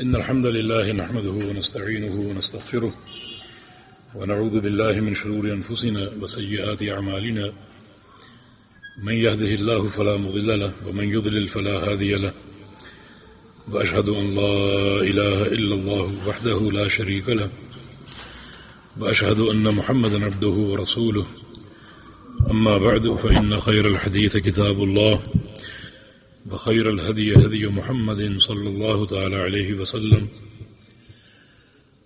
إن الحمد لله نحمده ونستعينه ونستغفره ونعوذ بالله من شرور أنفسنا وسيئات أعمالنا من يهده الله فلا مضل له ومن يضلل فلا هادي له وأشهد أن لا إله إلا الله وحده لا شريك له وأشهد أن محمدا عبده ورسوله أما بعد فإن خير الحديث كتاب الله وخير الهدي هدي محمد صلى الله تعالى عليه وسلم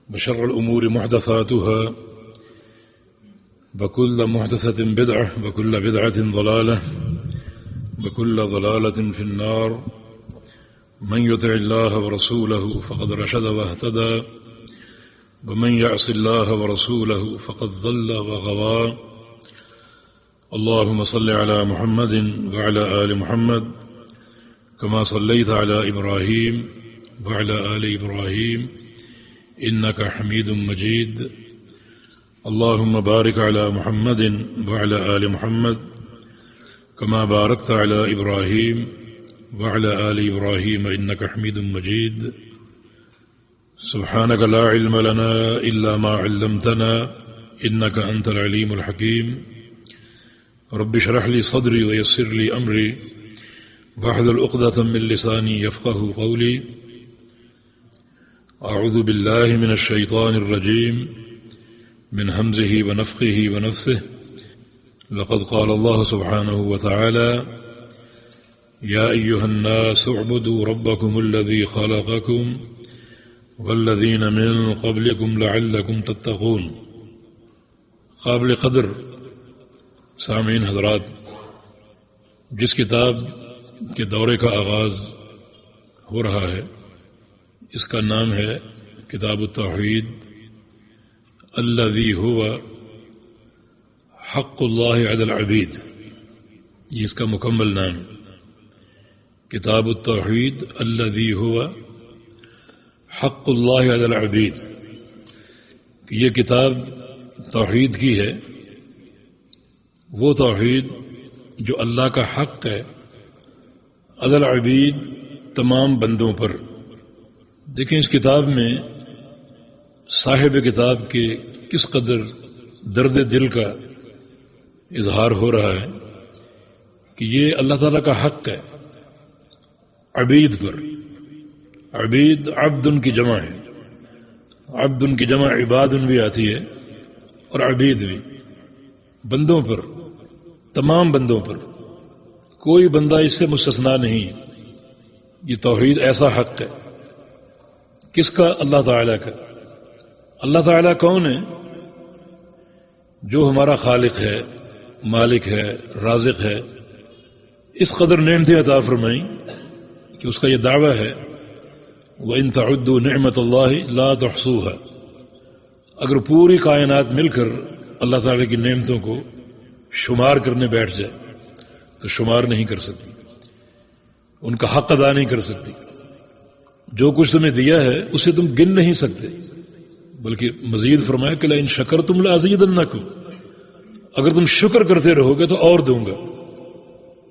وشر الأمور محدثاتها وكل محدثة بدعة وكل بدعة ضلالة وكل ضلالة في النار من يطع الله ورسوله فقد رشد واهتدى ومن يعص الله ورسوله فقد ضل وغوى اللهم صل على محمد وعلى آل محمد كما صليت على إبراهيم وعلى آل إبراهيم إنك حميد مجيد اللهم بارك على محمد وعلى آل محمد كما باركت على إبراهيم وعلى آل إبراهيم إنك حميد مجيد سبحانك لا علم لنا إلا ما علمتنا إنك أنت العليم الحكيم رب اشرح لي صدري ويسر لي أمري واحلل عقدة من لساني يفقهوا قولي أعوذ بالله من الشيطان الرجيم من همزه ونفخه ونفثه لقد قال الله سبحانه وتعالى يا أيها الناس اعبدوا ربكم الذي خلقكم والذين من قبلكم لعلكم تتقون. قابل قدر سامعین حضرات، جس کتاب کے دورے کا آغاز ہو رہا ہے اس کا نام ہے کتاب التوحید الذی هو حق اللہ علی العبید. یہ اس کا مکمل نام ہے، کتاب التوحید الذی هو حق اللہ علی العبید. یہ کتاب توحید کی ہے، وہ توحید جو اللہ کا حق ہے علی العبید، تمام بندوں پر. دیکھیں اس کتاب میں صاحب کتاب کے کس قدر درد دل کا اظہار ہو رہا ہے کہ یہ اللہ تعالیٰ کا حق ہے عبید پر. عبید عبد کی جمع ہے، عبد کی جمع عباد بھی آتی ہے اور عبید بھی. بندوں پر، تمام بندوں پر، کوئی بندہ اس سے مستثنا نہیں. یہ توحید ایسا حق ہے. کس کا؟ اللہ تعالیٰ کا. اللہ تعالیٰ کون ہے؟ جو ہمارا خالق ہے، مالک ہے، رازق ہے. اس قدر نعمتیں عطا فرمائیں کہ اس کا یہ دعویٰ ہے وَإِن تَعُدُّوا نِعْمَةَ اللَّهِ لَا تُحْصُوهَا. اگر پوری کائنات مل کر اللہ تعالیٰ کی نعمتوں کو شمار کرنے بیٹھ جائے تو شمار نہیں کر سکتی، ان کا حق ادا نہیں کر سکتی. جو کچھ تمہیں دیا ہے اسے تم گن نہیں سکتے، بلکہ مزید فرمایا کہ لئن شکرتم لأزیدنکم، اگر تم شکر کرتے رہو گے تو اور دوں گا.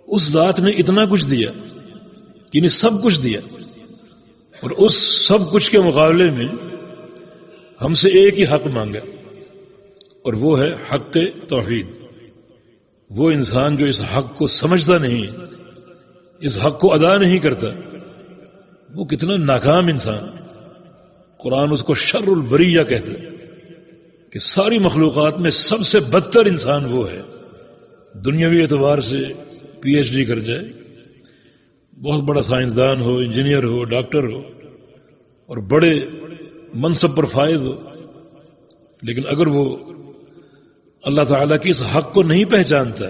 اس ذات نے اتنا کچھ دیا، یعنی سب کچھ دیا، اور اس سب کچھ کے مقابلے میں ہم سے ایک ہی حق مانگا، اور وہ ہے حق توحید. وہ انسان جو اس حق کو سمجھتا نہیں، اس حق کو ادا نہیں کرتا، وہ کتنا ناکام انسان. قرآن اس کو شر البریہ کہتا ہے کہ ساری مخلوقات میں سب سے بدتر انسان وہ ہے. دنیاوی اعتبار سے پی ایچ ڈی کر جائے، بہت بڑا سائنسدان ہو، انجینئر ہو، ڈاکٹر ہو، اور بڑے منصب پر فائز ہو، لیکن اگر وہ اللہ تعالیٰ کی اس حق کو نہیں پہچانتا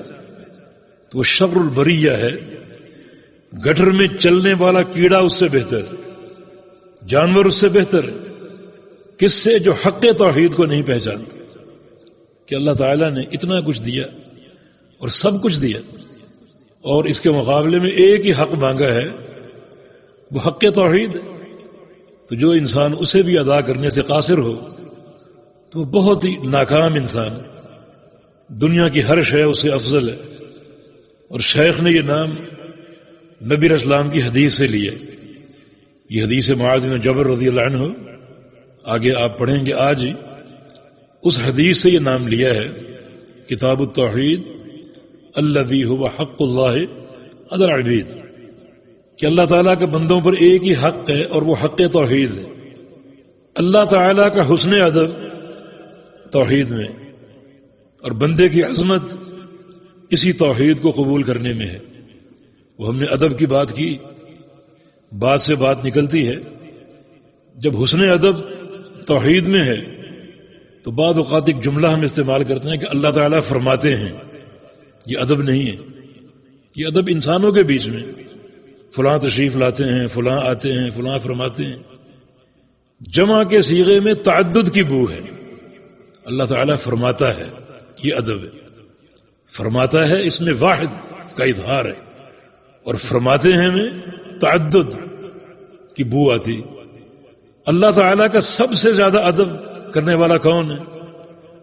تو وہ شر البریہ ہے. گٹر میں چلنے والا کیڑا اس سے بہتر، جانور اس سے بہتر. کس سے؟ جو حق توحید کو نہیں پہچانتا کہ اللہ تعالیٰ نے اتنا کچھ دیا اور سب کچھ دیا، اور اس کے مقابلے میں ایک ہی حق مانگا ہے، وہ حق توحید. تو جو انسان اسے بھی ادا کرنے سے قاصر ہو تو وہ بہت ہی ناکام انسان ہے. دنیا کی ہر شے اس سے افضل ہے. اور شیخ نے یہ نام نبی اسلام کی حدیث سے لیے یہ حدیث معاذ بن جبل رضی اللہ عنہ آگے آپ پڑھیں گے آج ہی، اس حدیث سے یہ نام لیا ہے کتاب التوحید الذی هو حق اللہ علی العبید، کہ اللہ تعالیٰ کے بندوں پر ایک ہی حق ہے اور وہ حق توحید ہے۔ اللہ تعالیٰ کا حسن ادب توحید میں، اور بندے کی عظمت اسی توحید کو قبول کرنے میں ہے۔ وہ ہم نے ادب کی بات کی، بات سے بات نکلتی ہے، جب حسن ادب توحید میں ہے تو بعض اوقات ایک جملہ ہم استعمال کرتے ہیں کہ اللہ تعالیٰ فرماتے ہیں، یہ ادب نہیں ہے، یہ ادب انسانوں کے بیچ میں، فلاں تشریف لاتے ہیں، فلاں آتے ہیں، فلاں فرماتے ہیں، جمع کے صیغے میں تعدد کی بو ہے۔ اللہ تعالیٰ فرماتا ہے، یہ ادب ہے، فرماتا ہے اس میں واحد کا اظہار ہے، اور فرماتے ہیں میں تعدد کی بو آتی۔ اللہ تعالیٰ کا سب سے زیادہ ادب کرنے والا کون ہے؟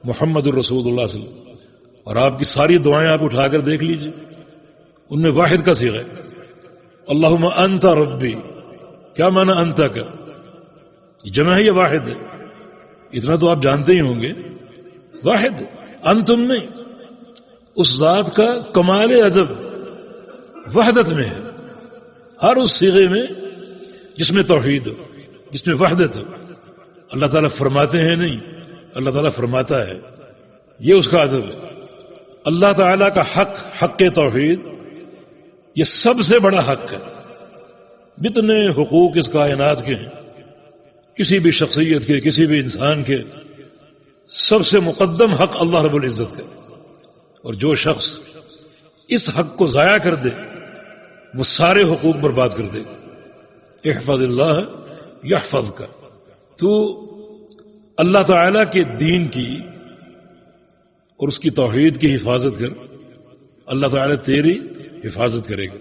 محمد الرسول اللہ صلی اللہ علیہ وسلم، اور آپ کی ساری دعائیں آپ اٹھا کر دیکھ لیجئے، ان میں واحد کا صیغہ ہے۔ اللہم انت ربی، کیا معنی انت کا؟ یہ جمع ہے یا واحد ہے؟ اتنا تو آپ جانتے ہی ہوں گے، واحد ہے، انتم نہیں۔ اس ذات کا کمال ادب وحدت میں ہے، ہر اس صیغے میں جس میں توحید ہو، جس میں وحدت ہو۔ اللہ تعالیٰ فرماتے ہیں نہیں، اللہ تعالیٰ فرماتا ہے، یہ اس کا ادب ہے۔ اللہ تعالیٰ کا حق، حق توحید، یہ سب سے بڑا حق ہے۔ جتنے حقوق اس کائنات کے ہیں، کسی بھی شخصیت کے، کسی بھی انسان کے، سب سے مقدم حق اللہ رب العزت کا، اور جو شخص اس حق کو ضائع کر دے وہ سارے حقوق برباد کر دے گا۔ احفظ اللہ یحفظ کا، تو اللہ تعالیٰ کے دین کی اور اس کی توحید کی حفاظت کر، اللہ تعالیٰ تیری حفاظت کرے گا۔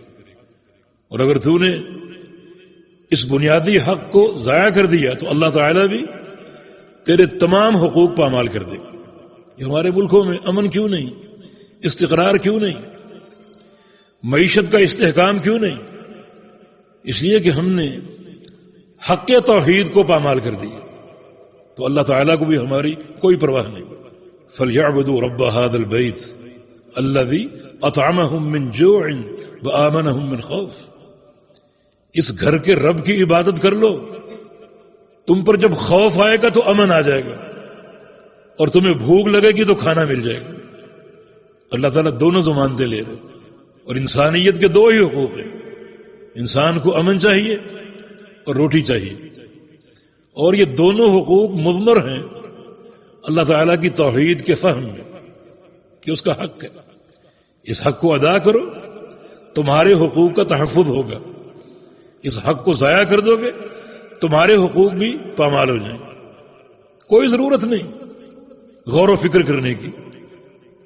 اور اگر تو نے اس بنیادی حق کو ضائع کر دیا تو اللہ تعالیٰ بھی تیرے تمام حقوق پامال کر دے گا۔ یہ ہمارے ملکوں میں امن کیوں نہیں، استقرار کیوں نہیں، معیشت کا استحکام کیوں نہیں؟ اس لیے کہ ہم نے حق توحید کو پامال کر دیا، تو اللہ تعالیٰ کو بھی ہماری کوئی پرواہ نہیں۔ فَلْيَعْبُدُوا رَبَّ هَذَا الْبَيْتِ الَّذِي أَطْعَمَهُم مِّن جُوعٍ وَآمَنَهُم مِّن خَوْفٍ۔ اس گھر کے رب کی عبادت کر لو، تم پر جب خوف آئے گا تو امن آ جائے گا، اور تمہیں بھوک لگے گی تو کھانا مل جائے گا۔ اللہ تعالیٰ دونوں ضمانتیں لے رہے، اور انسانیت کے دو ہی حقوق ہیں، انسان کو امن چاہیے اور روٹی چاہیے، اور یہ دونوں حقوق مضمر ہیں اللہ تعالیٰ کی توحید کے فہم میں کہ اس کا حق ہے۔ اس حق کو ادا کرو، تمہارے حقوق کا تحفظ ہوگا۔ اس حق کو ضائع کر دو گے، تمہارے حقوق بھی پامال ہو جائیں گے۔ کوئی ضرورت نہیں غور و فکر کرنے کی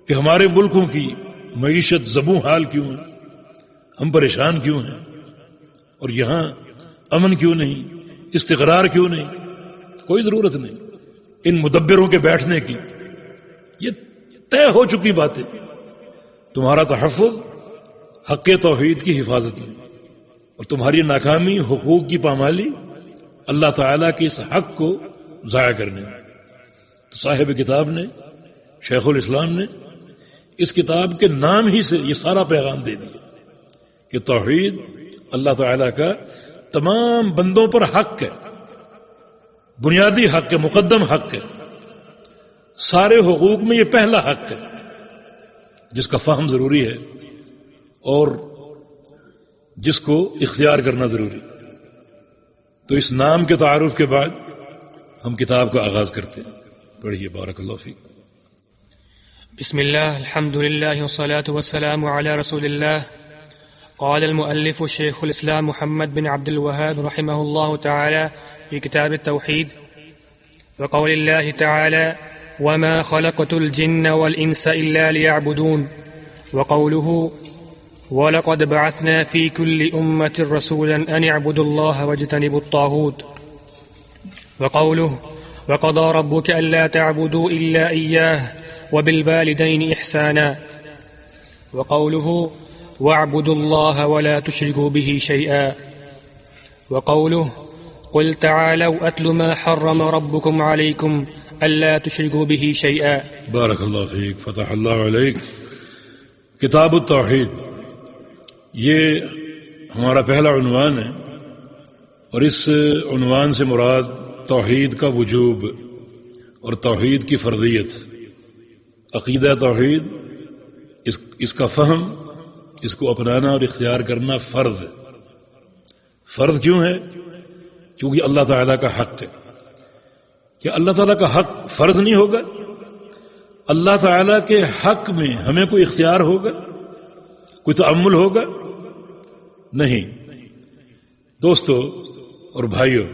کہ ہمارے ملکوں کی معیشت زبوں حال کیوں ہے، ہم پریشان کیوں ہیں، اور یہاں امن کیوں نہیں، استقرار کیوں نہیں۔ کوئی ضرورت نہیں ان مدبروں کے بیٹھنے کی، یہ طے ہو چکی باتیں۔ تمہارا تحفظ حق توحید کی حفاظت میں، اور تمہاری ناکامی حقوق کی پامالی اللہ تعالیٰ کے اس حق کو ضائع کرنے میں۔ تو صاحب کتاب نے، شیخ الاسلام نے، اس کتاب کے نام ہی سے یہ سارا پیغام دے دیا کہ توحید اللہ تعالیٰ کا تمام بندوں پر حق ہے، بنیادی حق ہے، مقدم حق ہے، سارے حقوق میں یہ پہلا حق ہے جس کا فہم ضروری ہے اور جس کو اختیار کرنا ضروری۔ تو اس نام کے تعارف کے بعد ہم کتاب کا آغاز کرتے ہیں۔ پڑھیے، بارک اللہ فیک۔ بسم الله الحمد لله والصلاة والسلام على رسول الله. قال المؤلف شيخ الإسلام محمد بن عبد الوهاب رحمه الله تعالى في كتاب التوحيد، وقول الله تعالى وما خلقت الجن والإنس إلا ليعبدون، وقوله ولقد بعثنا في كل أمة رسولا أن اعبدوا الله واجتنبوا الطاغوت، وقوله وقضى ربك ألا تعبدوا إلا إياه وبالوالدين إحسانا، وقوله واعبدوا الله ولا تشركوا به شيئا، وقوله قل تعالوا أتل ما حرم ربكم عليكم ألا تشركوا به شيئا. بارک اللہ فیک، فتح اللہ علیک. کتاب التوحید یہ ہمارا پہلا عنوان ہے، اور اس عنوان سے مراد توحید کا وجوب اور توحید کی فرضیت، عقیدہ توحید، اس کا فہم، اس کو اپنانا اور اختیار کرنا فرض ہے. فرض کیوں ہے؟ کیونکہ اللہ تعالیٰ کا حق ہے. کیا اللہ تعالیٰ کا حق فرض نہیں ہوگا؟ اللہ تعالیٰ کے حق میں ہمیں کوئی اختیار ہوگا، کوئی تعامل ہوگا؟ نہیں. دوستو اور بھائیوں،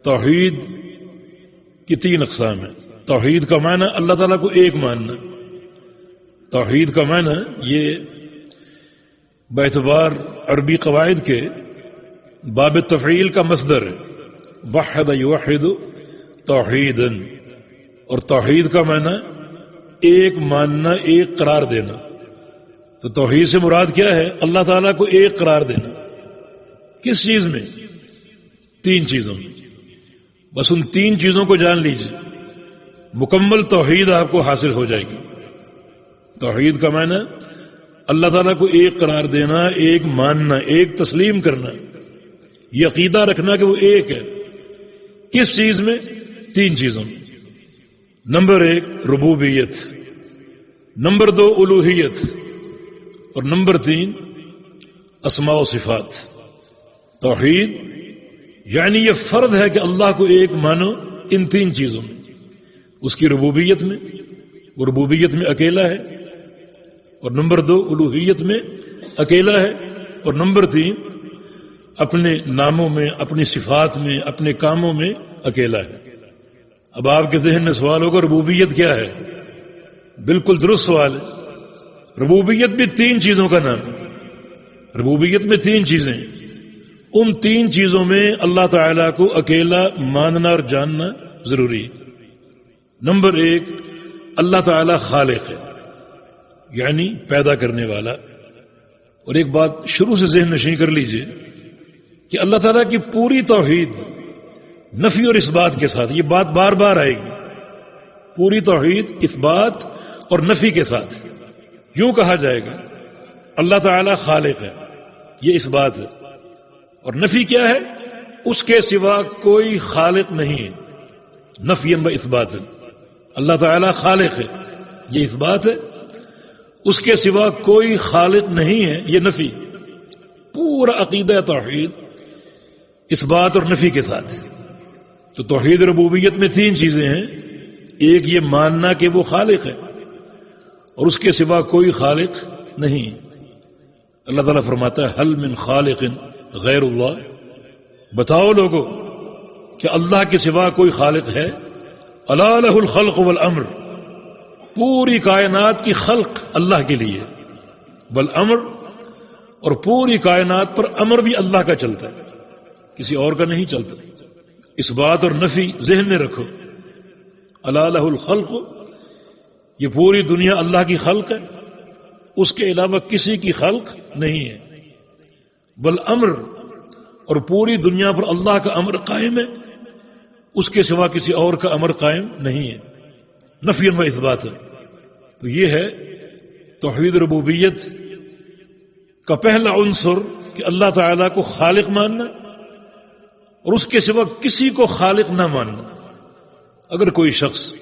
توحید کی 3 اقسام ہیں. توحید کا معنی اللہ تعالیٰ کو ایک ماننا. توحید کا معنی یہ باعتبار عربی قواعد کے باب تفعیل کا مصدر ہے، وحد یوحد توحیدن، اور توحید کا معنی ایک ماننا، ایک قرار دینا. تو توحید سے مراد کیا ہے؟ اللہ تعالیٰ کو ایک قرار دینا. کس چیز میں؟ 3 چیزوں میں. بس ان 3 چیزوں کو جان لیجیے، مکمل توحید آپ کو حاصل ہو جائے گی. توحید کا معنی اللہ تعالیٰ کو ایک قرار دینا، ایک ماننا، ایک تسلیم کرنا، یہ عقیدہ رکھنا کہ وہ ایک ہے. کس چیز میں؟ 3 چیزوں میں. نمبر 1 ربوبیت، نمبر 2 الوہیت، اور نمبر 3 اسماء و صفات. توحید یعنی یہ فرض ہے کہ اللہ کو ایک مانو ان 3 چیزوں میں. اس کی ربوبیت میں، وہ ربوبیت میں اکیلا ہے، اور نمبر 2 الوہیت میں اکیلا ہے، اور نمبر 3 اپنے ناموں میں، اپنی صفات میں، اپنے کاموں میں اکیلا ہے. اب آپ کے ذہن میں سوال ہوگا ربوبیت کیا ہے؟ بالکل درست سوال ہے. ربوبیت بھی 3 چیزوں کا نام ہے. ربوبیت میں 3 چیزیں ہیں. ان 3 چیزوں میں اللہ تعالیٰ کو اکیلا ماننا اور جاننا ضروری ہے. نمبر 1 اللہ تعالیٰ خالق ہے، یعنی پیدا کرنے والا. اور ایک بات شروع سے ذہن نشین کر لیجئے کہ اللہ تعالیٰ کی پوری توحید نفی اور اثبات کے ساتھ، یہ بات بار بار آئے گی، پوری توحید اثبات اور نفی کے ساتھ. یوں کہا جائے گا اللہ تعالیٰ خالق ہے، یہ اثبات ہے. اور نفی کیا ہے؟ اس کے سوا کوئی خالق نہیں ہے. نفی و اثبات. اللہ تعالیٰ خالق ہے، یہ اثبات ہے. اس کے سوا کوئی خالق نہیں ہے، یہ نفی. پورا عقیدہ توحید اثبات اور نفی کے ساتھ. تو توحید ربوبیت میں 3 چیزیں ہیں. ایک یہ ماننا کہ وہ خالق ہے اور اس کے سوا کوئی خالق نہیں. اللہ تعالیٰ فرماتا ہے حل من خالق غیر اللہ، بتاؤ لوگوں کہ اللہ کے سوا کوئی خالق ہے؟ الا لہ الخلق والامر، پوری کائنات کی خلق اللہ کے لیے، والامر، اور پوری کائنات پر امر بھی اللہ کا چلتا ہے، کسی اور کا نہیں چلتا. اس بات اور نفی ذہن میں رکھو. الا لہ الخلق، یہ پوری دنیا اللہ کی خلق ہے، اس کے علاوہ کسی کی خلق نہیں ہے. والامر، اور پوری دنیا پر اللہ کا امر قائم ہے، اس کے سوا کسی اور کا امر قائم نہیں ہے. نفی و اثبات ہے. تو یہ ہے توحید ربوبیت کا پہلا عنصر کہ اللہ تعالیٰ کو خالق ماننا اور اس کے سوا کسی کو خالق نہ ماننا. اگر کوئی شخص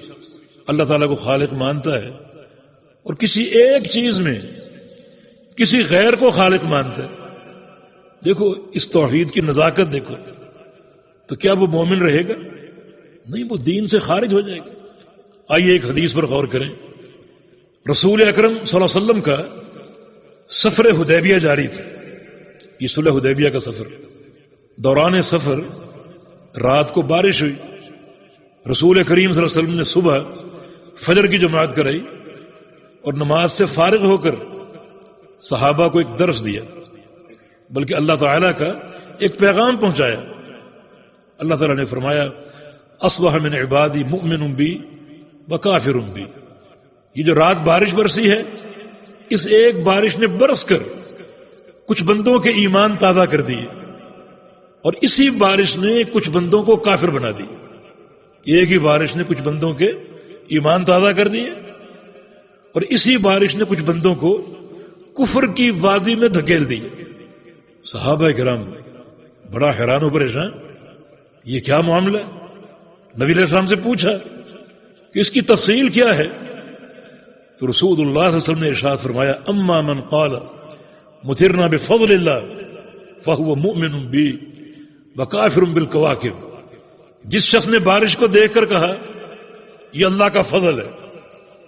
اللہ تعالیٰ کو خالق مانتا ہے اور کسی ایک چیز میں کسی غیر کو خالق مانتا ہے، دیکھو اس توحید کی نزاکت دیکھو، تو کیا وہ مومن رہے گا؟ نہیں، وہ دین سے خارج ہو جائے گا. آئیے ایک حدیث پر غور کریں. رسول اکرم صلی اللہ علیہ وسلم کا سفر حدیبیہ جاری تھا. یہ صلح حدیبیہ کا سفر. دوران سفر رات کو بارش ہوئی. رسول کریم صلی اللہ علیہ وسلم نے صبح فجر کی جماعت کرائی اور نماز سے فارغ ہو کر صحابہ کو ایک درس دیا، بلکہ اللہ تعالیٰ کا ایک پیغام پہنچایا. اللہ تعالیٰ نے فرمایا اصبح من عبادی مؤمن بی وکافر بی. یہ جو رات بارش برسی ہے، اس ایک بارش نے برس کر کچھ بندوں کے ایمان تازہ کر دیے اور اسی بارش نے کچھ بندوں کو کافر بنا دی. ایک ہی بارش نے کچھ بندوں کے ایمان تازہ کر دیے اور اسی بارش نے کچھ بندوں کو کفر کی وادی میں دھکیل دیے. صحابہ کرام بڑا حیران و پریشان، یہ کیا معاملہ ہے؟ نبی علیہ السلام سے پوچھا کہ اس کی تفصیل کیا ہے؟ تو رسول اللہ صلی اللہ علیہ وسلم نے ارشاد فرمایا اما من قال مطرنا بفضل اللہ فهو مؤمن بی وکافر بالکواکب. جس شخص نے بارش کو دیکھ کر کہا یہ اللہ کا فضل ہے،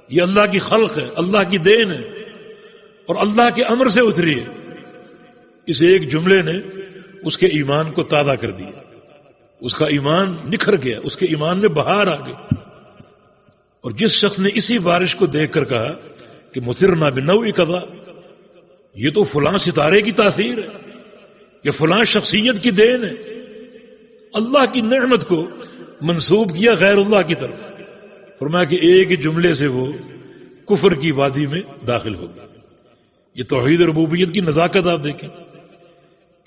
یہ اللہ کی خلق ہے، اللہ کی دین ہے اور اللہ کے امر سے اتری ہے، اس ایک جملے نے اس کے ایمان کو تازہ کر دیا، اس کا ایمان نکھر گیا، اس کے ایمان میں بہار آ گئی. اور جس شخص نے اسی بارش کو دیکھ کر کہا کہ مطرنا بنوع کذا، یہ تو فلاں ستارے کی تاثیر ہے، یہ فلاں شخصیت کی دین ہے، اللہ کی نعمت کو منسوب کیا غیر اللہ کی طرف. فرمایا کہ ایک ہی جملے سے وہ کفر کی وادی میں داخل ہو گیا. یہ توحید ربوبیت کی نزاکت آپ دیکھیں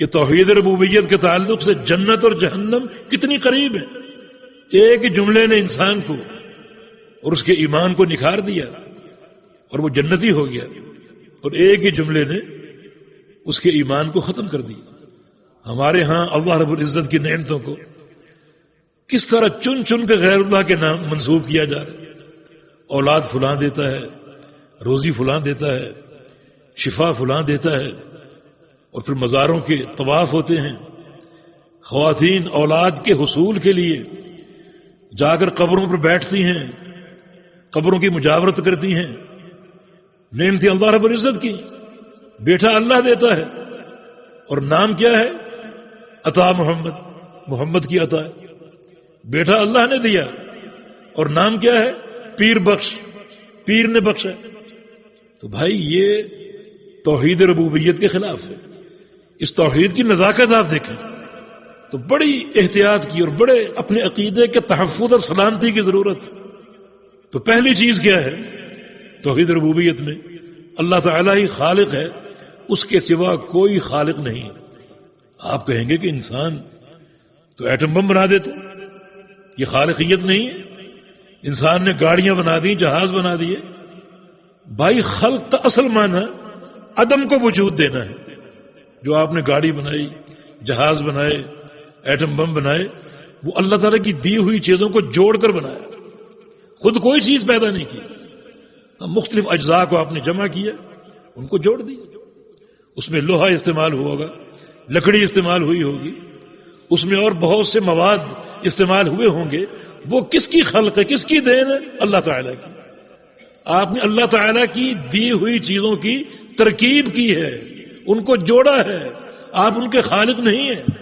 کہ توحید ربوبیت کے تعلق سے جنت اور جہنم کتنی قریب ہے. ایک ہی جملے نے انسان کو اور اس کے ایمان کو نکھار دیا اور وہ جنتی ہو گیا، اور ایک ہی جملے نے اس کے ایمان کو ختم کر دیا. ہمارے ہاں اللہ رب العزت کی نعمتوں کو کس طرح چن چن کے غیر اللہ کے نام منسوب کیا جا رہا ہے. اولاد فلاں دیتا ہے، روزی فلاں دیتا ہے، شفا فلاں دیتا ہے، اور پھر مزاروں کے طواف ہوتے ہیں. خواتین اولاد کے حصول کے لیے جا کر قبروں پر بیٹھتی ہیں، قبروں کی مجاورت کرتی ہیں. نعمتیں اللہ رب العزت کی، بیٹا اللہ دیتا ہے اور نام کیا ہے؟ عطا محمد، محمد کی عطا ہے. بیٹا اللہ نے دیا اور نام کیا ہے؟ پیر بخش، پیر نے بخشا. تو بھائی یہ توحید ربوبیت کے خلاف ہے. اس توحید کی نزاکت آپ دیکھیں تو بڑی احتیاط کی اور بڑے اپنے عقیدے کے تحفظ اور سلامتی کی ضرورت. تو پہلی چیز کیا ہے توحید ربوبیت میں؟ اللہ تعالیٰ ہی خالق ہے، اس کے سوا کوئی خالق نہیں. آپ کہیں گے کہ انسان تو ایٹم بم بنا دیتے، یہ خالقیت نہیں ہے؟ انسان نے گاڑیاں بنا دی، جہاز بنا دیے. بھائی خلق کا اصل معنی عدم کو وجود دینا ہے. جو آپ نے گاڑی بنائی، جہاز بنائے، ایٹم بم بنائے، وہ اللہ تعالیٰ کی دی ہوئی چیزوں کو جوڑ کر بنایا، خود کوئی چیز پیدا نہیں کی. مختلف اجزاء کو آپ نے جمع کیا، ان کو جوڑ دیا. اس میں لوہا استعمال ہوا ہوگا، لکڑی استعمال ہوئی ہوگی، اس میں اور بہت سے مواد استعمال ہوئے ہوں گے. وہ کس کی خلق ہے، کس کی دین ہے؟ اللہ تعالیٰ کی. آپ نے اللہ تعالیٰ کی دی ہوئی چیزوں کی ترکیب کی ہے، ان کو جوڑا ہے. آپ ان کے خالق نہیں ہیں.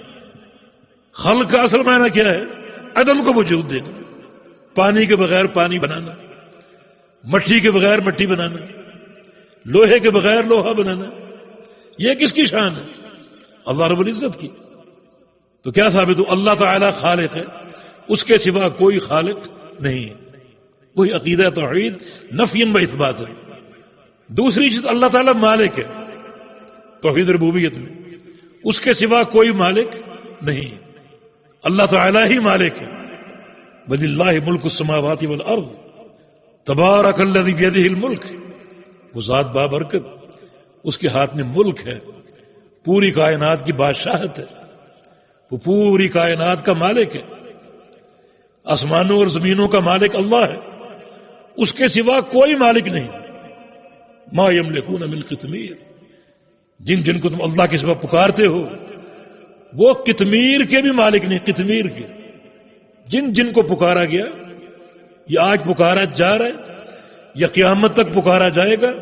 خلق کا اصل معنی کیا ہے؟ عدم کو وجود دینا. پانی کے بغیر پانی بنانا، مٹی کے بغیر مٹی بنانا، لوہے کے بغیر لوہا بنانا. یہ کس کی شان ہے؟ اللہ رب العزت کی. تو کیا ثابت ہو؟ اللہ تعالیٰ خالق ہے، اس کے سوا کوئی خالق نہیں ہے. وہی عقیدہ توحید نفی و اثبات ہے. دوسری چیز اللہ تعالیٰ مالک ہے توحید ربوبیت میں، اس کے سوا کوئی مالک نہیں. اللہ تعالیٰ ہی مالک ہے. وَلِلَّهِ مُلْكُ السَّمَاوَاتِ وَالْأَرْضِ تَبَارَكَ الَّذِي بِيَدِهِ الْمُلْكُ. وہ ذات بابرکت، اس کے ہاتھ میں ملک ہے، پوری کائنات کی بادشاہت ہے، وہ پوری کائنات کا مالک ہے. آسمانوں اور زمینوں کا مالک اللہ ہے، اس کے سوا کوئی مالک نہیں. ما یملکون من قطمیر. جن جن کو تم اللہ کے سوا پکارتے ہو وہ قطمیر کے بھی مالک نہیں. قطمیر کے جن جن کو پکارا گیا، یہ آج پکارا جا رہا ہے یا قیامت تک پکارا جائے گا،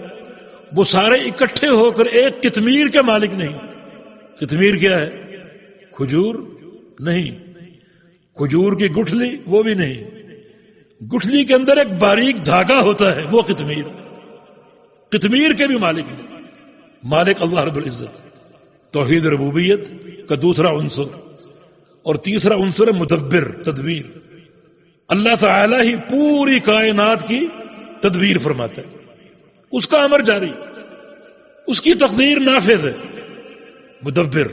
وہ سارے اکٹھے ہو کر ایک قطمیر کے مالک نہیں. قطمیر کیا ہے؟ کھجور نہیں، کھجور کی گٹھلی وہ بھی نہیں. گٹھلی کے اندر ایک باریک دھاگا ہوتا ہے، وہ قطمیر. قطمیر کے بھی مالک نہیں. مالک اللہ رب العزت. توحید ربوبیت کا دوسرا عنصر. اور تیسرا عنصر ہے مدبر، تدبیر. اللہ تعالی ہی پوری کائنات کی تدبیر فرماتا ہے، اس کا امر جاری، اس کی تقدیر نافذ ہے. مدبر،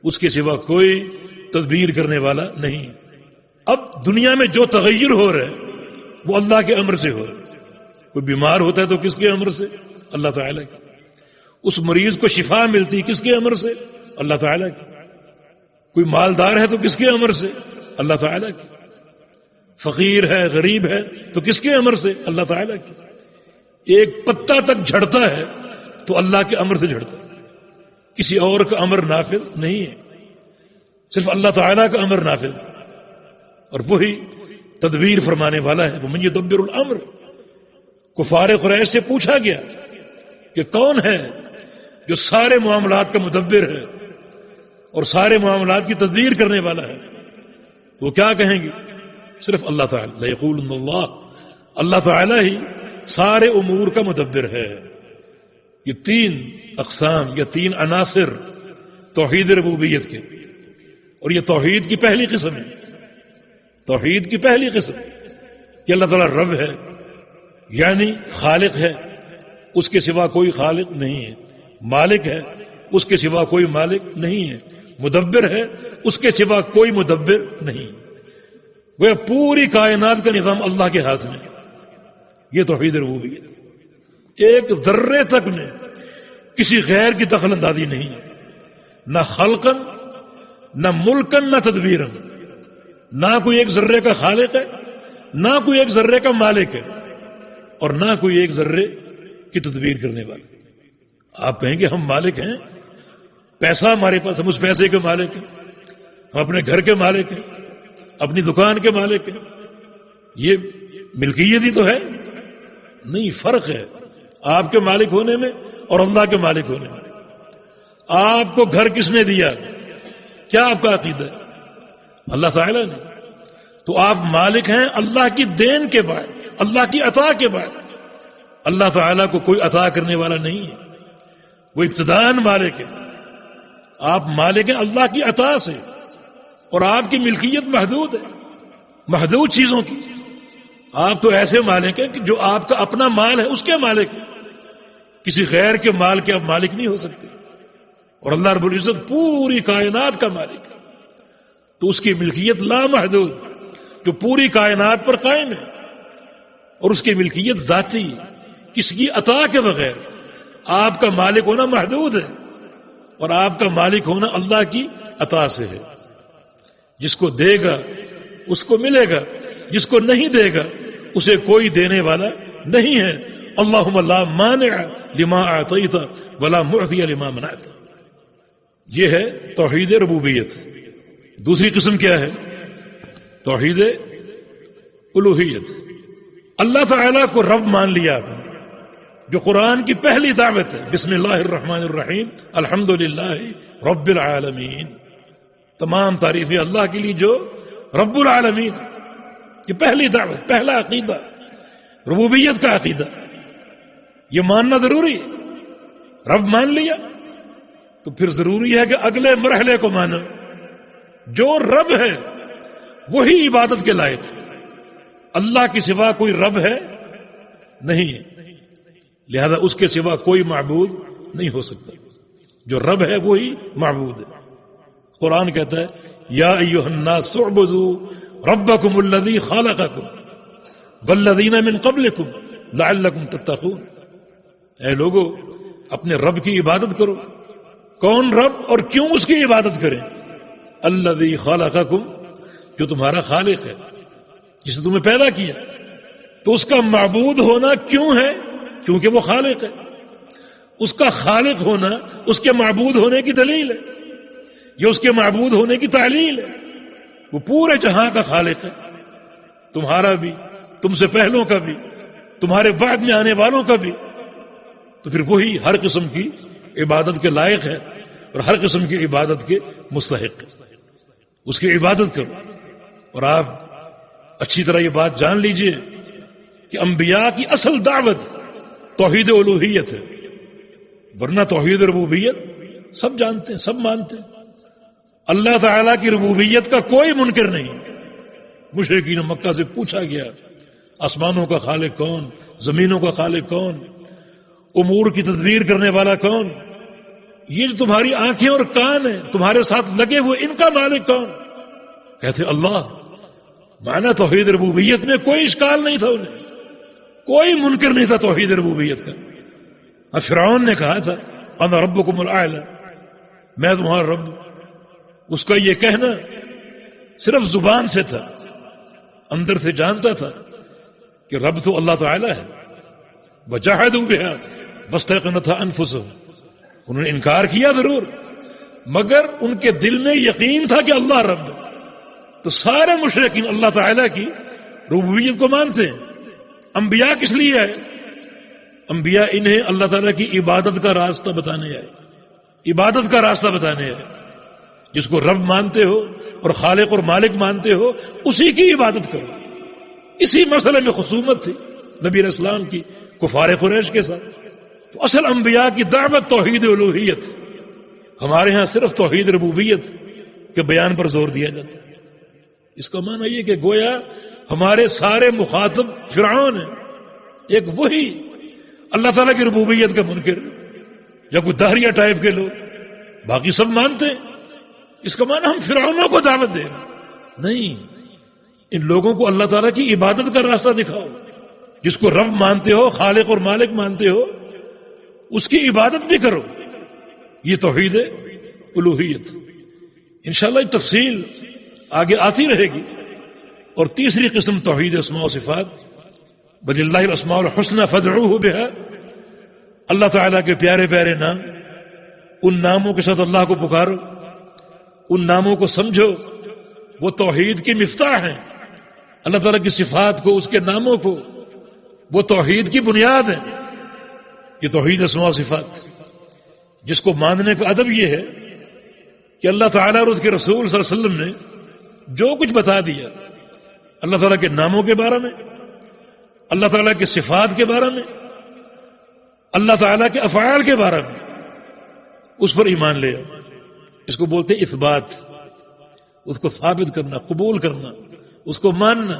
اس کے سوا کوئی تدبیر کرنے والا نہیں ہے۔ اب دنیا میں جو تغیر ہو رہا ہے وہ اللہ کے امر سے ہو رہا ہے۔ کوئی بیمار ہوتا ہے تو کس کے امر سے؟ اللہ تعالیٰ کے۔ اس مریض کو شفا ملتی کس کے امر سے؟ اللہ تعالیٰ کی۔ کوئی مالدار ہے تو کس کے امر سے؟ اللہ تعالیٰ کی۔ فقیر ہے، غریب ہے تو کس کے امر سے؟ اللہ تعالیٰ کی۔ ایک پتا تک جھڑتا ہے تو اللہ کے امر سے جھڑتا ہے، کسی اور کا امر نافذ نہیں ہے، صرف اللہ تعالیٰ کا امر نافذ ہے، اور وہی تدبیر فرمانے والا ہے۔ وہ من یدبر الامر۔ کفار قریش سے پوچھا گیا کہ کون ہے جو سارے معاملات کا مدبر ہے اور سارے معاملات کی تدبیر کرنے والا ہے، تو وہ کیا کہیں گے؟ صرف اللہ تعالیٰ۔ لیقولن اللہ، اللہ تعالیٰ ہی سارے امور کا مدبر ہے۔ یہ تین اقسام یا تین عناصر توحید ربوبیت کے، اور یہ توحید کی پہلی قسم ہے۔ توحید کی پہلی قسم کہ اللہ تعالیٰ رب ہے، یعنی خالق ہے، اس کے سوا کوئی خالق نہیں ہے، مالک ہے، اس کے سوا کوئی مالک نہیں ہے، مدبر ہے، اس کے سوا کوئی مدبر نہیں۔ وہ پوری کائنات کا نظام اللہ کے ہاتھ میں، یہ توحید ربوبیت۔ ایک ذرے تک میں کسی غیر کی دخل اندازی نہیں ہے، نہ خلقن، نہ ملکن، نہ تدبیرن۔ نہ کوئی ایک ذرے کا خالق ہے، نہ کوئی ایک ذرے کا مالک ہے، اور نہ کوئی ایک ذرے کی تدبیر کرنے والا۔ آپ کہیں گے ہم مالک ہیں، پیسہ ہمارے پاس، ہم اس پیسے کے مالک ہیں، ہم اپنے گھر کے مالک ہیں، اپنی دکان کے مالک ہیں، یہ ملکیت ہی تو ہے؟ نہیں، فرق ہے آپ کے مالک ہونے میں اور اللہ کے مالک ہونے میں۔ آپ کو گھر کس نے دیا؟ کیا آپ کا عقیدہ ہے؟ اللہ تعالیٰ نے۔ تو آپ مالک ہیں اللہ کی دین کے بعد، اللہ کی عطا کے بعد۔ اللہ تعالیٰ کو کوئی عطا کرنے والا نہیں ہے، وہ ابتداءً مالک ہے۔ آپ مالک ہیں اللہ کی عطا سے، اور آپ کی ملکیت محدود ہے، محدود چیزوں کی۔ آپ تو ایسے مالک ہیں کہ جو آپ کا اپنا مال ہے اس کے مالک ہے، کسی غیر کے مال کے آپ مالک نہیں ہو سکتے۔ اور اللہ رب العزت پوری کائنات کا مالک ہے، تو اس کی ملکیت لامحدود جو پوری کائنات پر قائم ہے، اور اس کی ملکیت ذاتی، کسی کی عطا کے بغیر۔ آپ کا مالک ہونا محدود ہے، اور آپ کا مالک ہونا اللہ کی عطا سے ہے۔ جس کو دے گا اس کو ملے گا، جس کو نہیں دے گا اسے کوئی دینے والا نہیں ہے۔ اللہم لا مانع لما اعطیت ولا معطی لما منعت۔ یہ ہے توحید ربوبیت۔ دوسری قسم کیا ہے؟ توحید الوہیت۔ اللہ تعالیٰ کو رب مان لیا آپ نے، جو قرآن کی پہلی دعوت ہے، بسم اللہ الرحمن الرحیم الحمدللہ رب العالمین۔ تمام تعریفیں اللہ کے لیے جو رب العالمین، یہ پہلی دعوت، پہلا عقیدہ، ربوبیت کا عقیدہ، یہ ماننا ضروری ہے۔ رب مان لیا تو پھر ضروری ہے کہ اگلے مرحلے کو مانا۔ جو رب ہے وہی عبادت کے لائق ہے، اللہ کے سوا کوئی رب ہے نہیں ہے، لہذا اس کے سوا کوئی معبود نہیں ہو سکتا۔ جو رب ہے وہی معبود ہے۔ قرآن کہتا ہے یا ایھا الناس اعبدوا ربکم الذی خلقکم والذین من قبلکم لعلکم تتقون۔ اے لوگو، اپنے رب کی عبادت کرو۔ کون رب اور کیوں اس کی عبادت کریں؟ الذی خلقکم، جو تمہارا خالق ہے، جس نے تمہیں پیدا کیا۔ تو اس کا معبود ہونا کیوں ہے؟ کیونکہ وہ خالق ہے۔ اس کا خالق ہونا اس کے معبود ہونے کی دلیل ہے، یہ اس کے معبود ہونے کی تعلیل ہے۔ وہ پورے جہاں کا خالق ہے، تمہارا بھی، تم سے پہلوں کا بھی، تمہارے بعد میں آنے والوں کا بھی۔ تو پھر وہی ہر قسم کی عبادت کے لائق ہے اور ہر قسم کی عبادت کے مستحق ہے۔ اس کی عبادت کرو۔ اور آپ اچھی طرح یہ بات جان لیجئے کہ انبیاء کی اصل دعوت توحید الوہیت ہے، ورنہ توحید ربوبیت سب جانتے ہیں، سب مانتے ہیں۔ اللہ تعالیٰ کی ربوبیت کا کوئی منکر نہیں۔ مشرکین مکہ سے پوچھا گیا آسمانوں کا خالق کون، زمینوں کا خالق کون، امور کی تدبیر کرنے والا کون؟ یہ جو تمہاری آنکھیں اور کان ہیں تمہارے ساتھ لگے ہوئے، ان کا مالک کون؟ کہتے اللہ۔ معنی توحید ربوبیت میں کوئی اشکال نہیں تھا انہیں، کوئی منکر نہیں تھا توحید ربوبیت کا۔ فرعون نے کہا تھا انا ربکم الاعلی، میں تمہارا رب، اس کا یہ کہنا صرف زبان سے تھا، اندر سے جانتا تھا کہ رب تو اللہ تعالی ہے۔ وجاہدوا بها واستيقنتها انفسهم، انہوں نے انکار کیا ضرور، مگر ان کے دل میں یقین تھا کہ اللہ رب ہے۔ تو سارے مشرکین اللہ تعالیٰ کی ربوبیت کو مانتے ہیں۔ انبیاء کس لیے آئے؟ انبیاء انہیں اللہ تعالیٰ کی عبادت کا راستہ بتانے آئے، عبادت کا راستہ بتانے آئے۔ جس کو رب مانتے ہو اور خالق اور مالک مانتے ہو، اسی کی عبادت کرو۔ اسی مسئلے میں خصومت تھی نبی علیہ السلام کی کفار قریش کے ساتھ۔ تو اصل انبیاء کی دعوت توحید الوہیت، ہمارے ہاں صرف توحید ربوبیت کے بیان پر زور دیا جاتا ہے۔ اس کا معنی یہ کہ گویا ہمارے سارے مخاطب فرعون ہیں، ایک وہی اللہ تعالیٰ کی ربوبیت کا منکر، یا کوئی دہریہ ٹائپ کے لوگ، باقی سب مانتے ہیں۔ اس کا معنی ہم فرعونوں کو دعوت دیں نہیں، ان لوگوں کو اللہ تعالیٰ کی عبادت کا راستہ دکھاؤ۔ جس کو رب مانتے ہو، خالق اور مالک مانتے ہو، اس کی عبادت بھی کرو۔ یہ توحید الوہیت۔ انشاءاللہ یہ تفصیل آگے آتی رہے گی۔ اور تیسری قسم توحید اسماء و صفات، وَلِلَّهِ الْأَسْمَاءُ الْحُسْنَى فَادْعُوهُ بِهَا، اللہ تعالیٰ کے پیارے پیارے نام، ان ناموں کے ساتھ اللہ کو پکارو، ان ناموں کو سمجھو، وہ توحید کی مفتاح ہیں۔ اللہ تعالیٰ کی صفات کو، اس کے ناموں کو، وہ توحید کی بنیاد ہے۔ یہ توحید اسماء و صفات، جس کو ماننے کا ادب یہ ہے کہ اللہ تعالیٰ اور اس کے رسول صلی اللہ علیہ وسلم نے جو کچھ بتا دیا اللہ تعالیٰ کے ناموں کے بارے میں، اللہ تعالیٰ کے صفات کے بارے میں، اللہ تعالیٰ کے افعال کے بارے میں، اس پر ایمان لے آؤ۔ اس کو بولتے ہیں اثبات، اس کو ثابت کرنا، قبول کرنا، اس کو ماننا،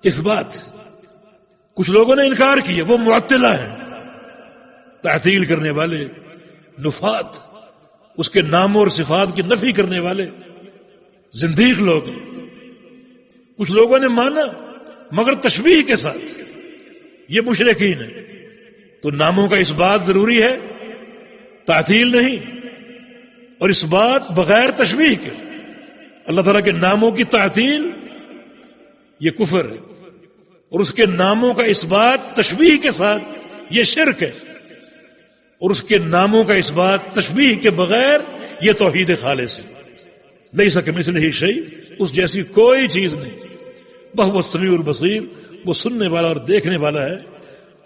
اثبات۔ کچھ لوگوں نے انکار کیا، وہ معطلہ ہیں، تعطیل کرنے والے، نفات، اس کے ناموں اور صفات کی نفی کرنے والے زندیق لوگ ہیں۔ کچھ لوگوں نے مانا مگر تشبیہ کے ساتھ، یہ مشرکین ہیں۔ تو ناموں کا اثبات ضروری ہے، تعطیل نہیں، اور اثبات بغیر تشبیہ کے۔ اللہ تعالیٰ کے ناموں کی تعطیل یہ کفر ہے، اور اس کے ناموں کا اثبات تشبیہ کے ساتھ یہ شرک ہے، اور اس کے ناموں کا اثبات تشبیہ کے بغیر یہ توحید خالص ہے۔ لیس کمثلہ شیء، اس جیسی کوئی چیز نہیں۔ وہو السمیع البصیر، وہ سننے والا اور دیکھنے والا ہے،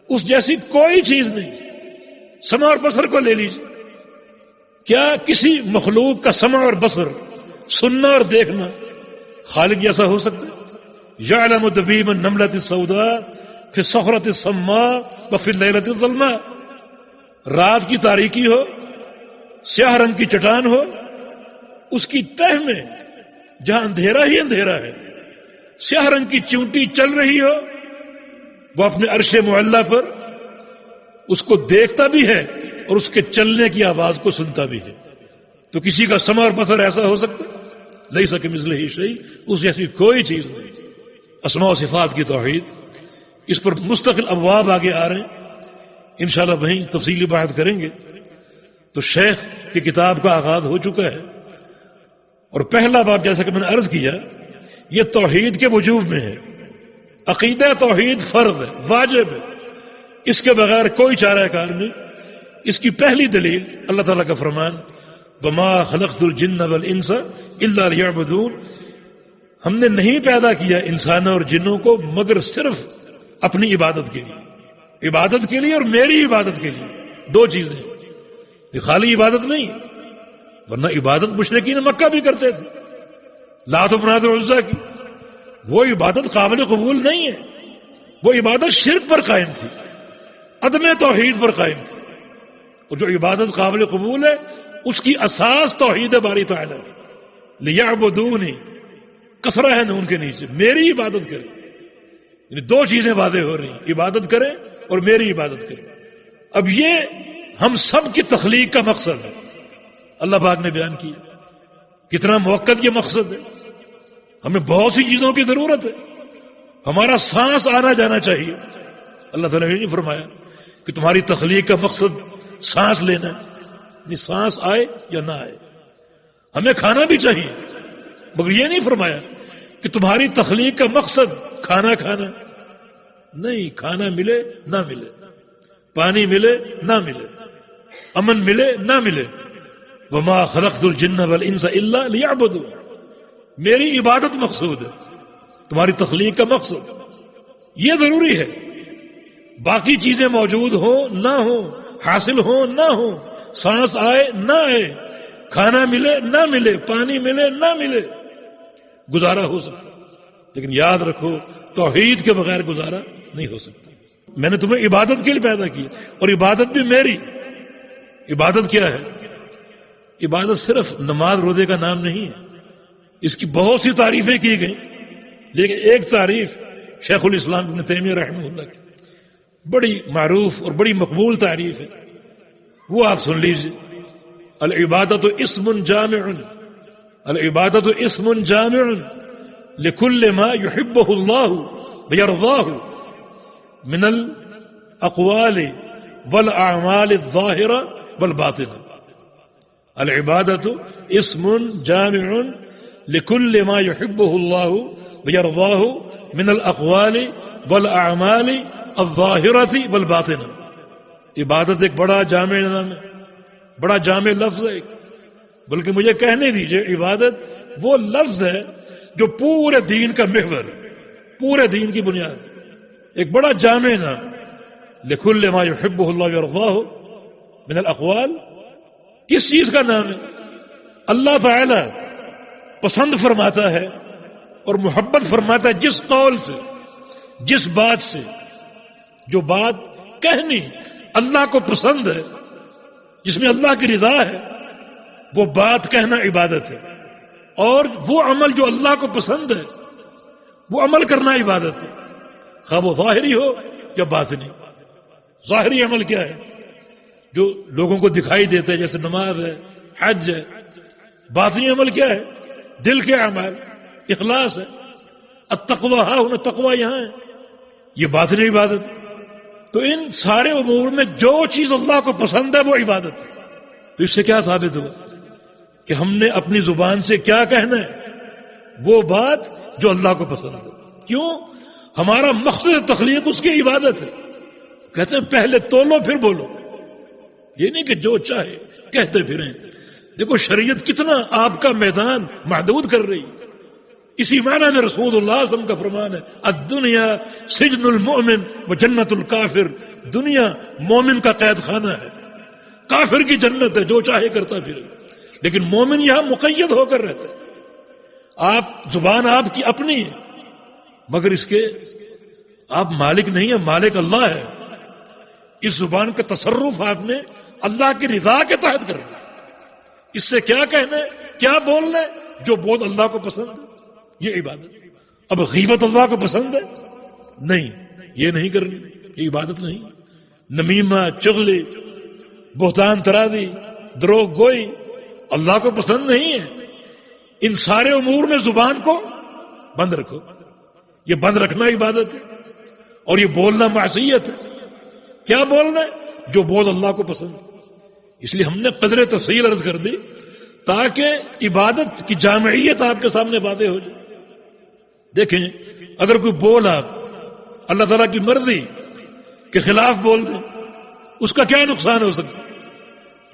اس جیسی کوئی چیز نہیں۔ سمع اور بصر کو لے لیجیے، کیا کسی مخلوق کا سمع اور بصر، سننا اور دیکھنا خالق جیسا ہو سکتا ہے؟ یعلم دبیب النملۃ السوداء فی الصخرۃ الصماء وفی اللیلۃ الظلماء، رات کی تاریکی ہو، سیاہ رنگ کی چٹان ہو، اس کی تہ میں جہاں اندھیرا ہی اندھیرا ہے، سیاہ رنگ کی چونٹی چل رہی ہو، وہ اپنے عرش معلی پر اس کو دیکھتا بھی ہے اور اس کے چلنے کی آواز کو سنتا بھی ہے۔ تو کسی کا سمع اور بصر ایسا ہو سکتا؟ لیس کمثلہ شیء، اس جیسی کوئی چیز نہیں۔ اسماء و صفات کی توحید، اس پر مستقل ابواب آگے آ رہے ہیں، انشاءاللہ وہیں تفصیلی بات کریں گے۔ تو شیخ کی کتاب کا آغاز ہو چکا ہے، اور پہلا باب جیسا کہ میں نے عرض کیا یہ توحید کے وجوب میں ہے۔ عقیدہ توحید فرض ہے، واجب ہے، اس کے بغیر کوئی چارہ کار نہیں۔ اس کی پہلی دلیل اللہ تعالیٰ کا فرمان وَمَا خَلَقْتُ الْجِنَّ وَالْإِنسَ إِلَّا لِيَعْبُدُونَ، ہم نے نہیں پیدا کیا انسانوں اور جنوں کو مگر صرف اپنی عبادت کے لیے، عبادت کے لیے اور میری عبادت کے لیے، دو چیزیں۔ یہ خالی عبادت نہیں، ورنہ عبادت مشرکین مکہ بھی کرتے تھے، لات و منات و عزا کی، وہ عبادت قابل قبول نہیں ہے، وہ عبادت شرک پر قائم تھی، عدم توحید پر قائم تھی۔ اور جو عبادت قابل قبول ہے اس کی اساس توحید باری تعالی، لیعبدونی، کسرہ ہے نون کے نیچے، میری عبادت کریں۔ یعنی دو چیزیں واضح ہو رہی ہیں، عبادت کریں اور میری عبادت کریں۔ اب یہ ہم سب کی تخلیق کا مقصد ہے. اللہ پاک نے بیان کیا کتنا موقت یہ مقصد ہے. ہمیں بہت سی چیزوں کی ضرورت ہے. ہمارا سانس آنا جانا چاہیے. اللہ تعالیٰ نے نہیں فرمایا کہ تمہاری تخلیق کا مقصد سانس لینا ہے. نہیں، سانس آئے یا نہ آئے ہمیں کھانا بھی چاہیے، مگر یہ نہیں فرمایا کہ تمہاری تخلیق کا مقصد کھانا کھانا. نہیں، کھانا ملے نہ ملے، پانی ملے نہ ملے، امن ملے نہ ملے، وما خلقت الجن والانس الا لیعبدون، میری عبادت مقصود ہے. تمہاری تخلیق کا مقصد یہ ضروری ہے. باقی چیزیں موجود ہوں نہ ہوں، حاصل ہوں نہ ہوں، سانس آئے نہ آئے، کھانا ملے نہ ملے، پانی ملے نہ ملے، گزارا ہو سکتا. لیکن یاد رکھو توحید کے بغیر گزارا نہیں ہو سکتا. میں نے تمہیں عبادت کے لیے پیدا کیا، اور عبادت بھی میری. عبادت کیا ہے؟ عبادت صرف نماز روزے کا نام نہیں ہے. اس کی بہت سی تعریفیں کی گئی، لیکن ایک تعریف شیخ الاسلام ابن تیمیہ رحمہ اللہ کی بڑی معروف اور بڑی مقبول تعریف ہے، وہ آپ سن لیجیے. العبادت اسم جامع، العبادت اسم جامع لكل ما يحبه الله ويرضاه من الاقوال والاعمال الظاهره والباطنه. العبادت اسم جامع لكل ما يحبه الله ويرضاه من الاقوال والاعمال الظاهره والباطنه. عبادت ایک بڑا جامع نام ہے، بڑا جامع لفظ ہے. بلکہ مجھے کہنے دیجئے، عبادت وہ لفظ ہے جو پورے دین کا محور ہے، پورے دین کی بنیاد ہے. ایک بڑا جامع نام، لکل ما یحبہ اللہ ویرضاہ من الاقوال. کس چیز کا نام ہے؟ اللہ تعالی پسند فرماتا ہے اور محبت فرماتا ہے جس قول سے، جس بات سے، جو بات کہنی اللہ کو پسند ہے، جس میں اللہ کی رضا ہے، وہ بات کہنا عبادت ہے. اور وہ عمل جو اللہ کو پسند ہے، وہ عمل کرنا عبادت ہے، خواہ وہ ظاہری ہو یا باطنی. ظاہری عمل کیا ہے؟ جو لوگوں کو دکھائی دیتا ہے، جیسے نماز ہے، حج ہے. باطنی عمل کیا ہے؟ دل کے اعمال، اخلاص ہے. التقوی ہاں ہن، تقوی یہاں ہے، یہ باطنی عبادت ہے. تو ان سارے امور میں جو چیز اللہ کو پسند ہے وہ عبادت ہے. تو اس سے کیا ثابت ہوا کہ ہم نے اپنی زبان سے کیا کہنا ہے؟ وہ بات جو اللہ کو پسند ہے. کیوں؟ ہمارا مقصد تخلیق اس کی عبادت ہے. کہتے ہیں پہلے تولو پھر بولو. یہ نہیں کہ جو چاہے کہتے پھریں. دیکھو شریعت کتنا آپ کا میدان محدود کر رہی ہے. اسی معنی میں رسول اللہ صلی اللہ علیہ وسلم کا فرمان ہے، الدنیا سجن المؤمن و جنت الکافر. دنیا مومن کا قید خانہ ہے، کافر کی جنت ہے، جو چاہے کرتا پھرے. لیکن مومن یہاں مقید ہو کر رہتا ہے. آپ زبان آپ کی اپنی ہے، مگر اس کے آپ مالک نہیں ہیں، مالک اللہ ہے. اس زبان کا تصرف آپ نے اللہ کی رضا کے تحت کرنا. اس سے کیا کہنا ہے، کیا بولنا ہے؟ جو بول اللہ کو پسند ہے، یہ عبادت. اب غیبت اللہ کو پسند ہے؟ نہیں، یہ نہیں کرنی، یہ عبادت نہیں. نمیمہ، چغلی، بہتان ترازی، دروغ گوئی اللہ کو پسند نہیں ہے. ان سارے امور میں زبان کو بند رکھو. یہ بند رکھنا عبادت ہے، اور یہ بولنا معصیت ہے. کیا بولنا ہے؟ جو بول اللہ کو پسند ہے. اس لیے ہم نے قدر تفصیل عرض کر دی تاکہ عبادت کی جامعیت آپ کے سامنے واضح ہو جائے. دیکھیں، اگر کوئی بول آپ اللہ تعالیٰ کی مرضی کے خلاف بول دیں، اس کا کیا نقصان ہو سکتا ہے؟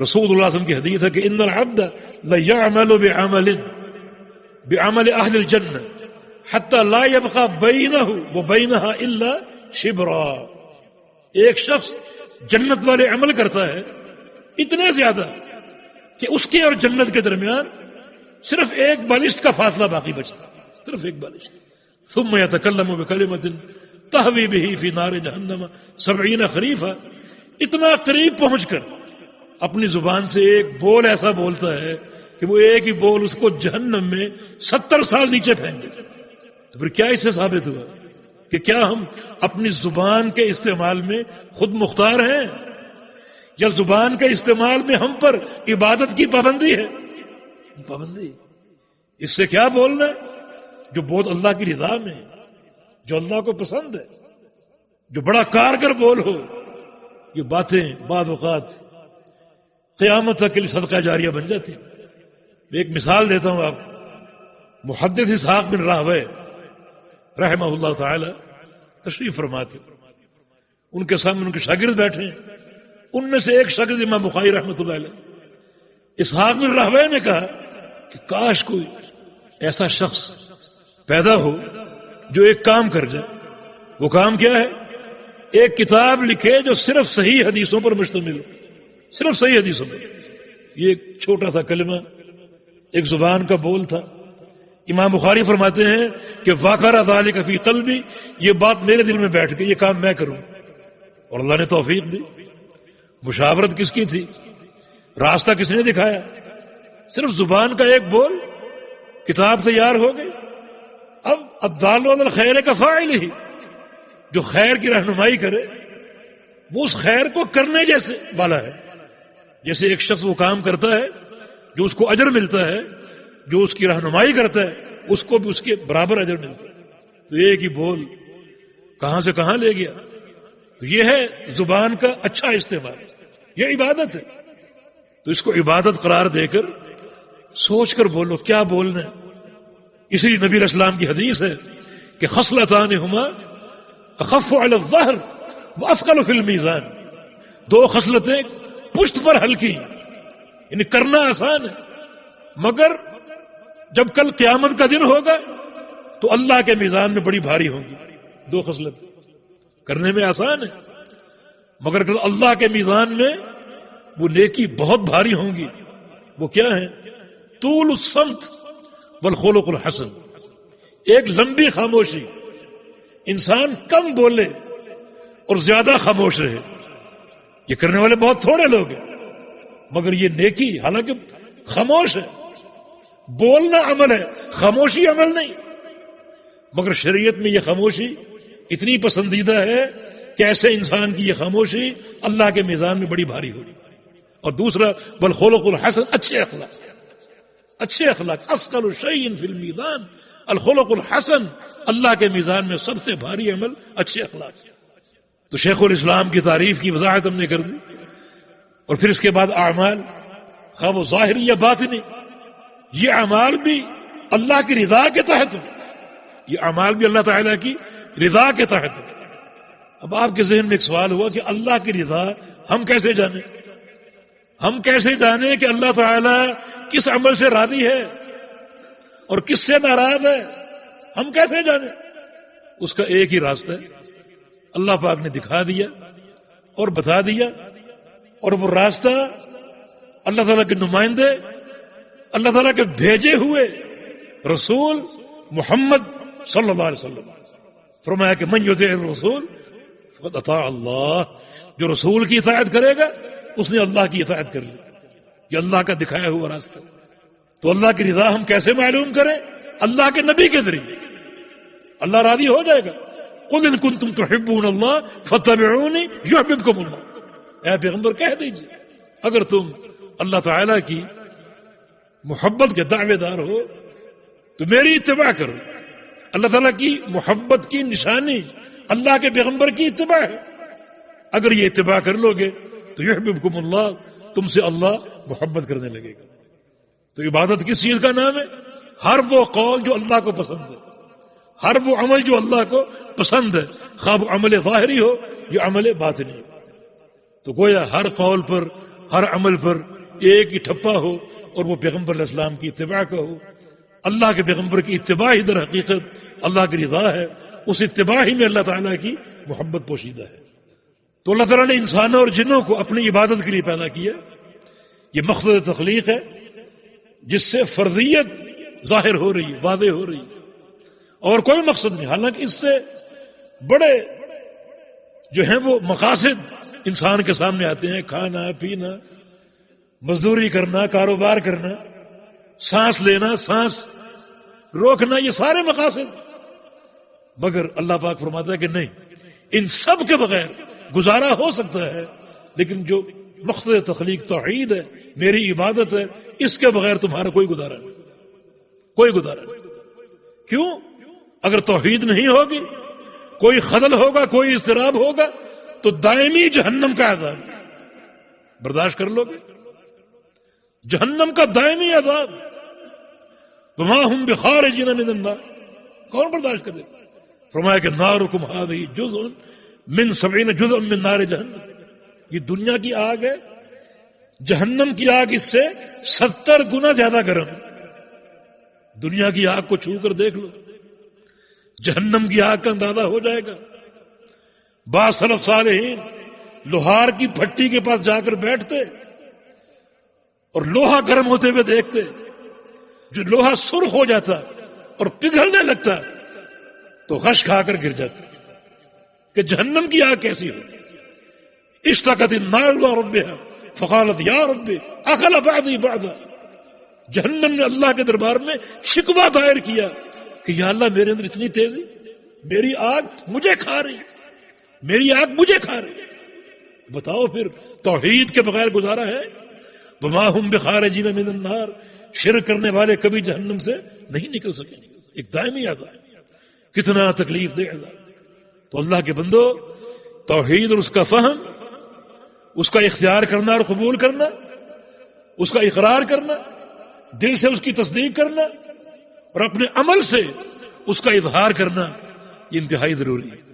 رسول اللہ صلی اللہ علیہ وسلم کی حدیث ہے کہ ان العبد لیعمل بعمل اہل الجنہ حتی لا یبقى بینہ وبینہا الا شبرا. ایک شخص جنت والے عمل کرتا ہے اتنے زیادہ کہ اس کے اور جنت کے درمیان صرف ایک بالشت کا فاصلہ باقی بچتا ہے، صرف ایک بالشت. ثم يتكلم بكلمة تهوي به في نار جہنم 70 خریفا. اتنا قریب پہنچ کر اپنی زبان سے ایک بول ایسا بولتا ہے کہ وہ ایک ہی بول اس کو جہنم میں 70 سال نیچے پھینک دے. تو پھر کیا اس سے ثابت ہوا کہ کیا ہم اپنی زبان کے استعمال میں خود مختار ہیں؟ یا زبان کے استعمال میں ہم پر عبادت کی پابندی ہے؟ پابندی. اس سے کیا بولنا ہے؟ جو بہت اللہ کی رضا میں ہے، جو اللہ کو پسند ہے، جو بڑا کارگر بول ہو. یہ باتیں بعض اوقات قیامت تک کے لیے صدقہ جاریہ بن جاتی. ایک مثال دیتا ہوں آپ. محدث اسحاق بن راہوے رحمہ اللہ تعالی تشریف فرماتے، ان کے سامنے ان کے شاگرد بیٹھے ہیں. ان میں سے ایک شاگرد امام بخاری رحمۃ اللہ علیہ. اسحاق بن راہوے نے کہا کہ کاش کوئی ایسا شخص پیدا ہو جو ایک کام کر جائے. وہ کام کیا ہے؟ ایک کتاب لکھے جو صرف صحیح حدیثوں پر مشتمل ہو، صرف صحیح حدیثوں پر. یہ ایک چھوٹا سا کلمہ، ایک زبان کا بول تھا. امام بخاری فرماتے ہیں کہ واقعہ ذالک فی قلبی، یہ بات میرے دل میں بیٹھ گئی، یہ کام میں کروں. اور اللہ نے توفیق دی. مشاورت کس کی تھی؟ راستہ کس نے دکھایا؟ صرف زبان کا ایک بول، کتاب تیار ہو گئی. اب الدال علی الخیر کا فاعل ہی، جو خیر کی رہنمائی کرے وہ اس خیر کو کرنے جیسے والا ہے. جیسے ایک شخص وہ کام کرتا ہے جو اس کو اجر ملتا ہے، جو اس کی رہنمائی کرتا ہے اس کو بھی اس کے برابر اجر ملتا ہے. تو ایک ہی بول کہاں سے کہاں لے گیا. تو یہ ہے زبان کا اچھا استعمال، یہ عبادت ہے. تو اس کو عبادت قرار دے کر سوچ کر بولو کیا بولنا ہے. اسی لیے نبی علیہ السلام کی حدیث ہے کہ خصلتان ہما اخف علی الظہر واثقل فی المیزان. دو خصلتیں پشت پر ہلکی، یعنی کرنا آسان ہے، مگر جب کل قیامت کا دن ہوگا تو اللہ کے میزان میں بڑی بھاری ہوں گی. دو خصلتیں کرنے میں آسان ہے، مگر کل اللہ کے میزان میں وہ نیکی بہت بھاری ہوں گی. وہ کیا ہے؟ طول الصمت والخلق الحسن. ایک لمبی خاموشی، انسان کم بولے اور زیادہ خاموش رہے. یہ کرنے والے بہت تھوڑے لوگ ہیں، مگر یہ نیکی حالانکہ خاموش ہے. بولنا عمل ہے، خاموشی عمل نہیں. مگر شریعت میں یہ خاموشی اتنی پسندیدہ ہے کہ ایسے انسان کی یہ خاموشی اللہ کے میزان میں بڑی بھاری ہوگی. اور دوسرا والخلق الحسن، اچھے اخلاق. اچھے اخلاق اثقل شیء فی المیزان الخلق الحسن. اللہ کے میزان میں سب سے بھاری عمل اچھے اخلاق. تو شیخ الاسلام کی تعریف کی وضاحت ہم نے کر دی. اور پھر اس کے بعد اعمال، خواہ وہ ظاہری یا باطنی، یہ اعمال بھی اللہ کی رضا کے تحت، یہ اعمال بھی اللہ تعالیٰ کی رضا کے تحت. اب آپ کے ذہن میں ایک سوال ہوا کہ اللہ کی رضا ہم کیسے جانیں؟ ہم کیسے جانیں کہ اللہ تعالیٰ کس عمل سے راضی ہے اور کس سے ناراض ہے؟ ہم کیسے جانیں؟ اس کا ایک ہی راستہ ہے، اللہ پاک نے دکھا دیا اور بتا دیا. اور وہ راستہ اللہ تعالیٰ کے نمائندے، اللہ تعالیٰ کے بھیجے ہوئے رسول محمد صلی اللہ علیہ وسلم فرمایا کہ من یطیع الرسول فقد اطاع اللہ. جو رسول کی اطاعت کرے گا اس نے اللہ کی اطاعت کر لی. یہ اللہ کا دکھایا ہوا راستہ. تو اللہ کی رضا ہم کیسے معلوم کریں؟ اللہ کے نبی کے ذریعے. اللہ راضی ہو جائے گا. قل ان کنتم تحبون اللہ فاتبعونی یحببکم اللہ. اے پیغمبر کہہ دیجیے اگر تم اللہ تعالیٰ کی محبت کے دعوے دار ہو تو میری اتباع کرو. اللہ تعالیٰ کی محبت کی نشانی اللہ کے پیغمبر کی اتباع ہے. اگر یہ اتباع کر لو گے تو یحببکم اللہ، تم سے اللہ محبت کرنے لگے گا. تو عبادت کس چیز کا نام ہے؟ ہر وہ قول جو اللہ کو پسند ہے، ہر وہ عمل جو اللہ کو پسند ہے، خواہ وہ عمل ظاہری ہو یا عمل باطنی ہو. تو گویا ہر قول پر، ہر عمل پر ایک ہی ٹھپا ہو اور وہ پیغمبر علیہ السلام کی اتباع کا ہو. اللہ کے پیغمبر کی اتباع ہی در حقیقت اللہ کی رضا ہے. اس اتباع ہی میں اللہ تعالیٰ کی محبت پوشیدہ ہے. تو اللہ تعالیٰ نے انسانوں اور جنوں کو اپنی عبادت کے لیے پیدا کیا. یہ مقصد تخلیق ہے جس سے فرضیت ظاہر ہو رہی ہے، واضح ہو رہی ہے، اور کوئی مقصد نہیں. حالانکہ اس سے بڑے جو ہیں وہ مقاصد انسان کے سامنے آتے ہیں، کھانا پینا، مزدوری کرنا، کاروبار کرنا، سانس لینا، سانس روکنا، یہ سارے مقاصد. مگر اللہ پاک فرماتا ہے کہ نہیں، ان سب کے بغیر گزارا ہو سکتا ہے، لیکن جو مقصد تخلیق توحید ہے، میری عبادت ہے، اس کے بغیر تمہارا کوئی گزارا نہیں، کوئی گزارا نہیں۔ کیوں؟ اگر توحید نہیں ہوگی، کوئی خلل ہوگا، کوئی اضطراب ہوگا تو دائمی جہنم کا عذاب برداشت کر لو گے؟ جہنم کا دائمی عذاب، وما ہم بخارجین من النار، کون برداشت کرے؟ فرمایا کہ نارکم ھذہ جزء من 70 جزء من نار جہنم، یہ دنیا کی آگ ہے، جہنم کی آگ اس سے 70 گنا زیادہ گرم۔ دنیا کی آگ کو چھو کر دیکھ لو، جہنم کی آگ کا اندازہ ہو جائے گا۔ بعض سلف صالحین لوہار کی پھٹی کے پاس جا کر بیٹھتے اور لوہا گرم ہوتے ہوئے دیکھتے، جو لوہا سرخ ہو جاتا اور پگھلنے لگتا تو غش کھا کر گر جاتا کہ جہنم کی آگ کیسی ہو۔ اشتقت النار الى ربها فقالت یا رب اکل بعدی بعدا، جہنم نے اللہ کے دربار میں شکوہ دائر کیا کہ یا اللہ میرے اندر اتنی تیزی، میری آگ مجھے کھا رہی، میری آگ مجھے کھا رہی۔ بتاؤ پھر توحید کے بغیر گزارا ہے؟ وما ہم بخارجین من النار، شرک کرنے والے کبھی جہنم سے نہیں نکل سکیں، ایک دائمی عذاب، کتنا تکلیف دہ عذاب۔ تو اللہ کے بندو، توحید اور اس کا فہم، اس کا اختیار کرنا اور قبول کرنا، اس کا اقرار کرنا، دل سے اس کی تصدیق کرنا اور اپنے عمل سے اس کا اظہار کرنا، یہ انتہائی ضروری ہے۔